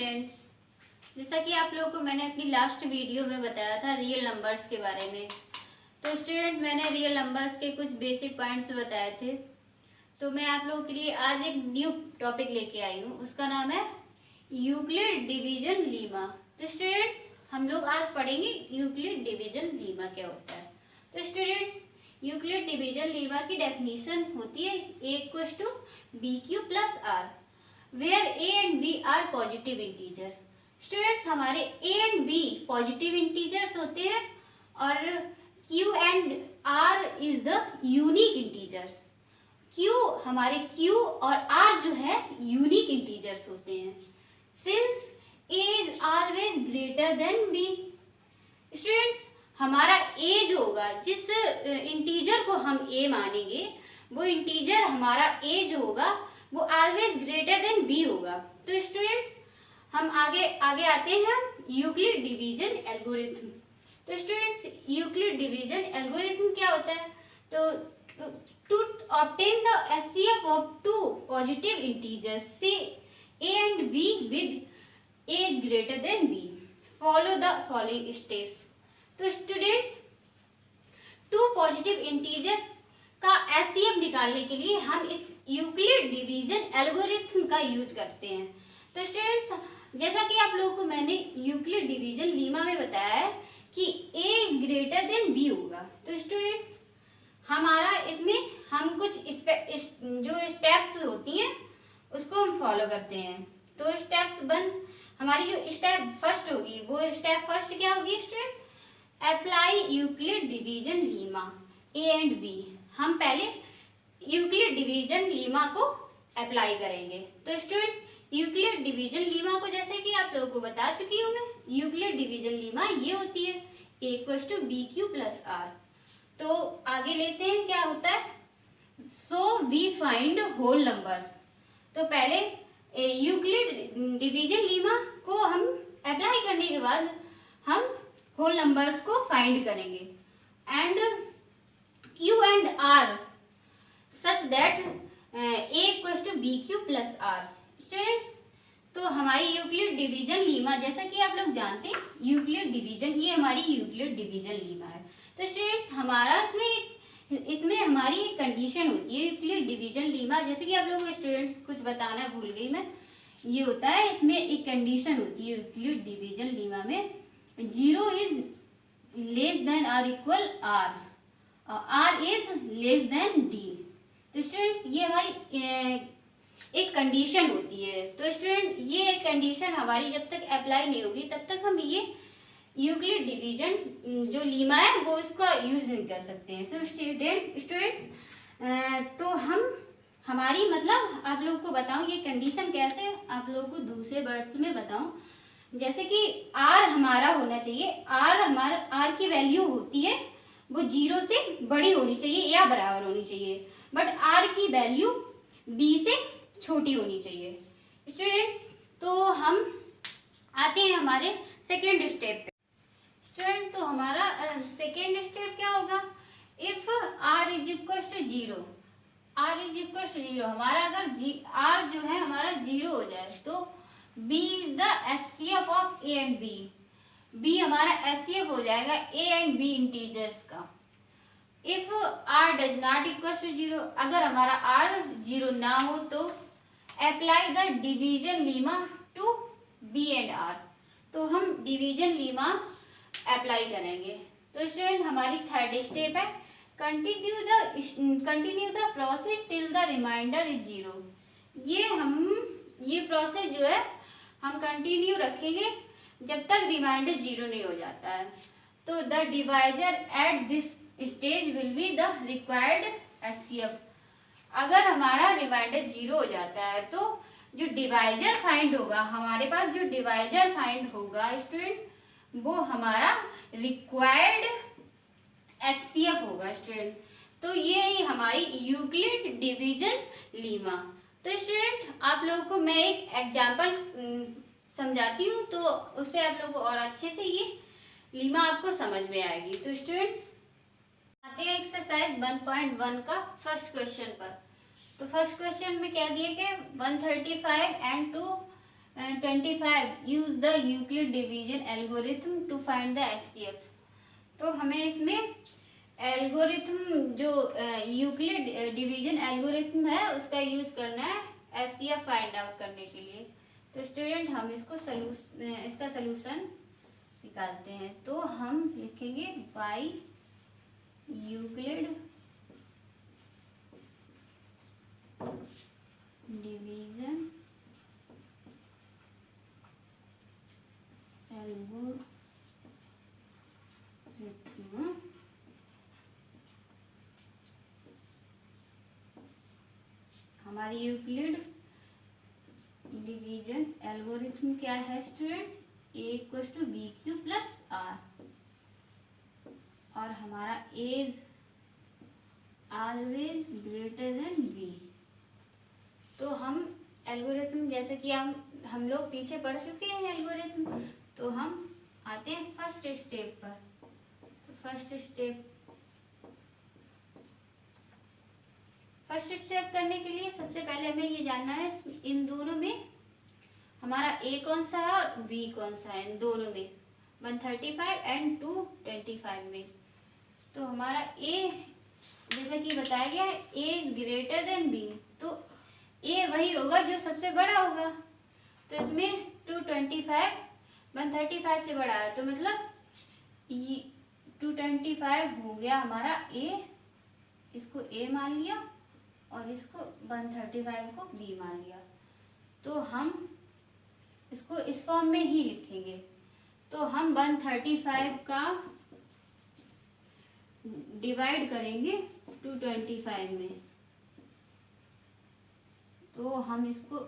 Students, जैसा कि आप लोगों को मैंने अपनी लास्ट वीडियो में बताया था रियल नंबर्स के बारे में। तो स्टूडेंट, मैंने रियल नंबर्स के कुछ बेसिक पॉइंट्स बताए थे। तो मैं आप लोगों के लिए आज एक न्यू टॉपिक लेके आई हूँ, उसका नाम है यूक्लिड डिवीजन लीमा। तो स्टूडेंट्स, हम लोग आज पढ़ेंगे यूक्लिड डिवीजन लीमा क्या होता है। तो स्टूडेंट्स, यूक्लिड डिवीजन लीमा की डेफिनेशन होती है a equals to B Q plus R, where a and b are positive integer. Students, हमारे a and b positive integers होते हैं और q and r is the unique integers. हमारे q और r जो है यूनिक इंटीजर्स होते हैं। Since a is always greater than b, students हमारा a जो होगा, जिस इंटीजर को हम a मानेंगे, वो इंटीजर हमारा a जो होगा वो ऑलवेज ग्रेटर देन b होगा। तो स्टूडेंट्स, हम आगे आते हैं यूक्लिड डिवीजन एल्गोरिथम। तो स्टूडेंट्स, यूक्लिड डिवीजन एल्गोरिथम क्या होता है? तो to obtain the HCF of two positive integers से a and b with a is greater than b, follow the following steps. तो स्टूडेंट्स, टू पॉजिटिव इंटीजर्स का HCF निकालने के लिए हम इस यूक्लिड डिवीजन एल्गोरिथम का यूज करते हैं। तो स्टूडेंट्स, जैसा कि आप लोगों को मैंने यूक्लिड डिवीजन लीमा में बताया है कि a is greater than b होगा। तो स्टूडेंट्स, हमारा इसमें हम कुछ जो स्टेप्स होती हैं उसको हम फॉलो करते हैं। तो हमारी जो स्टेप फर्स्ट होगी, वो स्टेप फर्स्ट क्या होगी student? Apply Euclid division Lima a and b। हम पहले यूक्लिड डिवीजन लीमा को अप्लाई करेंगे। तो स्टूडेंट, यूक्लिड डिवीजन लीमा को जैसे कि आप लोगों को बता चुकी हूँ मैं, यूक्लिड डिवीजन लीमा ये होती है a equals to B Q plus R. तो आगे लेते हैं, क्या होता है? So we find whole numbers. तो पहले यूक्लिड डिवीजन लीमा को हम अप्लाई करने के बाद हम होल नंबर्स को फाइंड करेंगे and q and r such that a equals to B Q plus R. Students, तो हमारी यूक्लिड डिवीजन लीमा, जैसा कि आप लोग जानते हैं यूक्लिड डिवीजन, ये हमारी यूक्लिड डिवीजन लीमा है। तो स्टूडेंट्स, हमारा इसमें हमारी एक कंडीशन होती है यूक्लिड डिवीजन लीमा, जैसे कि आप लोगों को स्टूडेंट्स कुछ बताना भूल गई मैं, ये होता है इसमें एक कंडीशन होती है यूक्लिड डिवीजन लीमा में, 0 इज लेस देन और equal r, r is less than d। तो स्टूडेंट, ये हमारी एक कंडीशन होती है। तो स्टूडेंट, ये कंडीशन हमारी जब तक अप्लाई नहीं होगी तब तक हम ये यूक्लिड डिवीजन जो लीमा है वो इसका यूज नहीं कर सकते हैं। सो स्टूडेंट्स, तो हमारी मतलब आप लोगों को बताऊं ये कंडीशन कैसे, आप लोगों को दूसरे वर्ड्स में बताऊं, जैसे कि r हमारा होना चाहिए, r की वैल्यू होती है वो 0 से बड़ी होनी चाहिए या बराबर होनी चाहिए, बट r की वैल्यू b से छोटी होनी चाहिए। स्टूडेंट्स, तो हम आते हैं हमारे सेकेंड स्टेप पे। स्टूडेंट, तो हमारा सेकेंड स्टेप क्या होगा? If r is equal to 0, हमारा अगर r जो है हमारा 0 हो जाए तो b is the HCF of a and b। b हमारा एचसीएफ हो जाएगा a एंड b इंटीजर्स का। If r does not equal to 0, अगर हमारा r 0 ना हो तो apply the division lemma to b and r। तो हम डिवीजन लीमा अप्लाई करेंगे। तो स्टूडेंट, हमारी थर्ड स्टेप है continue the process till the remainder is 0। ये प्रोसेस जो है हम कंटिन्यू रखेंगे जब तक रिमाइंडर 0 नहीं हो जाता है। तो the divisor at this stage will be the required HCF. अगर हमारा रिमाइंडर 0 हो जाता है तो जो डिवाइजर फाइंड होगा, हमारे पास जो डिवाइजर फाइंड होगा स्टूडेंट, वो हमारा रिक्वायर्ड एचसीएफ होगा स्टूडेंट। तो ये रही हमारी यूक्लिड डिवीजन लीमा। तो स्टूडेंट, आप लोगों को मैं एक एग्जांपल समझाती हूँ तो उससे आप लोगों को और अच्छे से ये लीमा आपको समझ में आएगी। तो स्टूडेंट्स, आते हैं एक्सरसाइज 1.1 का फर्स्ट क्वेश्चन पर। तो फर्स्ट क्वेश्चन में क्या दिए गए? 135 and 2 25 use the Euclid division algorithm to find the HCF। तो हमें इसमें एल्गोरिथम जो यूक्लिड डिवीजन एल्गोरिथम है उसका यूज करना है HCF फाइंड आउट करने के लिए। तो स्टूडेंट हम इसको इसका सलूशन निकालते हैं। तो हम लिखेंगे बाई यूक्लिड डिवीजन एल्गोरिथम हमारी यूक्लिड डिवीजन एल्गोरिथम क्या है student? A equals to B Q plus R, और हमारा A is always greater than B। तो हम एल्गोरिथम जैसे कि हम लोग पीछे पढ़ चुके हैं एल्गोरिथम, तो हम आते हैं फर्स्ट स्टेप पर। तो फर्स्ट स्टेप करने के लिए सबसे पहले हमें ये जानना है इन दोनों में हमारा A कौन सा है और B कौन सा है। इन दोनों में 135 एंड 225 में। तो हमारा A जैसा कि बताया गया है A is greater than B, तो A वही होगा जो सबसे बड़ा होगा। तो इसमें 225 135 से बड़ा है, तो मतलब 225 हो गया हमारा A, इसको A मान लिया और इसको 135 को B मान लिया। तो हम इसको इस फॉर्म में ही लिखेंगे। तो हम 135 का डिवाइड करेंगे 225 में। तो हम इसको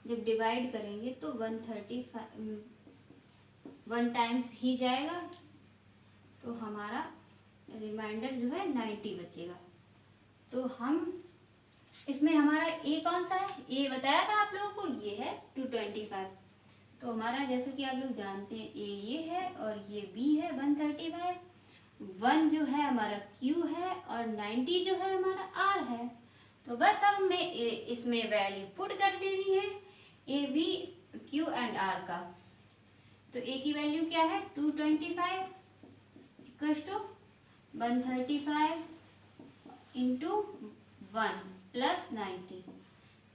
जब डिवाइड करेंगे तो 135 1 टाइम्स ही जाएगा, तो हमारा रिमाइंडर जो है 90 बचेगा। तो हम इसमें हमारा A कौन सा है? A बताया था आप लोगों को, ये है 225। तो हमारा जैसे कि आप लोग जानते हैं A ये है और ये B है 135। 1 जो है हमारा Q है और 90 जो है हमारा R है। तो बस अब हमें इसमें वैल्यू पुट कर देनी है A, B, Q and R का। तो A की वैल्यू क्या है? 225 इक्वल्स टू 135 इंटू 1 प्लस 90।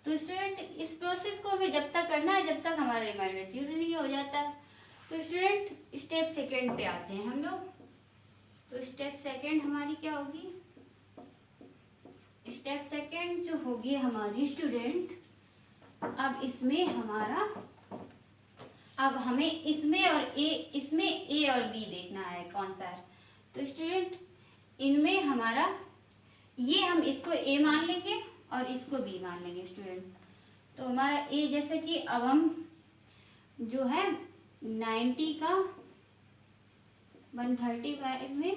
तो स्टूडेंट इस प्रोसेस को हमें जब तक करना है जब तक हमारा रिमाइंडर 0 नहीं हो जाता है। तो स्टूडेंट स्टेप सेकेंड पे आते हैं हम लोग। तो स्टेप सेकेंड हमारी क्या होगी? स्टेप सेकेंड जो होगी हमारी स्टूडेंट, अब इसमें हमारा अब हमें इसमें A और B देखना है कौन सा है। तो स्टूडेंट इनमें हमारा ये हम इसको A मान लेंगे और इसको B मान लेंगे स्टूडेंट। तो हमारा A जैसे कि अब हम जो है 90 का 135 में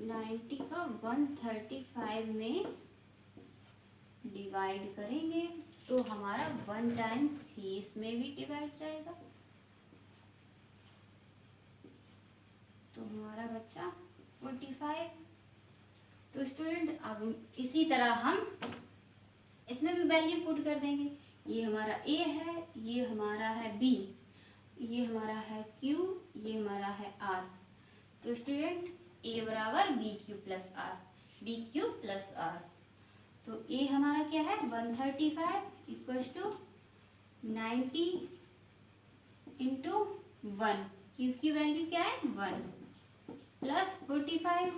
90 का 135 में डिवाइड करेंगे तो हमारा 1 टाइम्स ही इसमें भी डिवाइड जाएगा, तो हमारा बच्चा 45। तो स्टूडेंट अब इसी तरह हम इसमें भी वैल्यू पुट कर देंगे। ये हमारा A है, ये हमारा है B, ये हमारा है Q, ये हमारा है R। तो स्टूडेंट A बराबर BQ plus R, BQ plus R। तो A हमारा क्या है? 135 इक्वल्स टू 90 इंटू 1। Q की वैल्यू क्या है? 1 प्लस 45।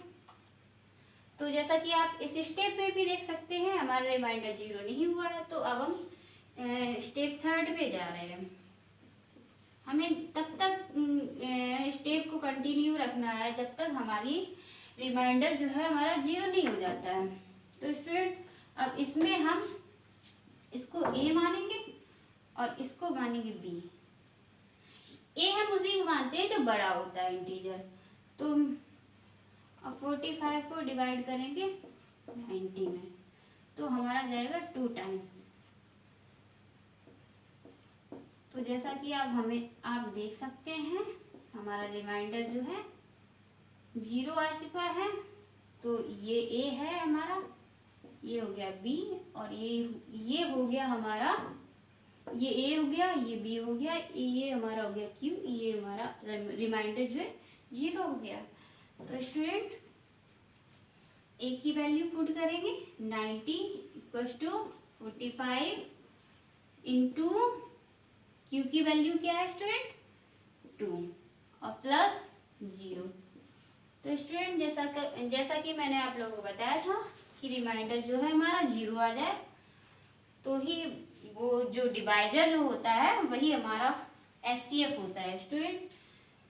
तो जैसा कि आप इस स्टेप पे भी देख सकते हैं हमारा रिमाइंडर 0 नहीं हुआ है। तो अब हम स्टेप थर्ड पे जा रहे हैं। हमें तब तक स्टेप को कंटिन्यू रखना है जब तक हमारी रिमाइंडर जो है हमारा 0 नहीं हो जाता है। तो स्टूडेंट अब इसमें हम इसको A मानेंगे और इसको मानेंगे B। A हम उसी को मानते हैं जो बड़ा होता है इंटीजर। तो अब 45 को डिवाइड करेंगे 90 में, तो हमारा जाएगा 2 टाइम्स। तो जैसा कि आप देख सकते हैं हमारा रिमाइंडर जो है 0 आ चुका है। तो ये A है हमारा ये हो गया बी, और ये हो गया हमारा, ये ए हो गया, ये बी हो गया, ये हमारा हो गया क्यू, ये हमारा रिमाइंडर जो है 0 हो गया। तो स्टूडेंट ए की वैल्यू पुट करेंगे 90 इक्वल्स टू 45 इंटू क्यू की वैल्यू क्या है स्टूडेंट 2 और प्लस 0। तो स्टूडेंट जैसा कि मैंने आप लोगों को बताया था कि रिमाइंडर जो है हमारा 0 आ जाए तो ही वो जो डिवाइजर जो होता है वही हमारा एचसीएफ होता है स्टूडेंट।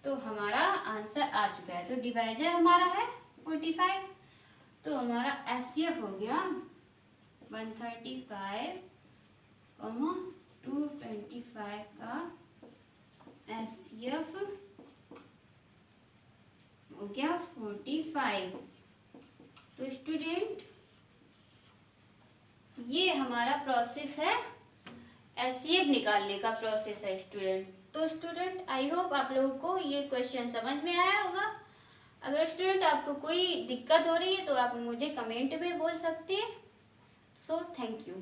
तो हमारा आंसर आ चुका है। तो डिवाइजर हमारा है 45, तो हमारा एचसीएफ हो गया 135, 225 का एचसीएफ हो गया 45। तो स्टूडेंट ये हमारा प्रोसेस है एचसीएफ निकालने का प्रोसेस है स्टूडेंट। तो स्टूडेंट आई होप आप लोगों को ये क्वेश्चन समझ में आया होगा। अगर स्टूडेंट आपको कोई दिक्कत हो रही है तो आप मुझे कमेंट में बोल सकते हैं। So thank you.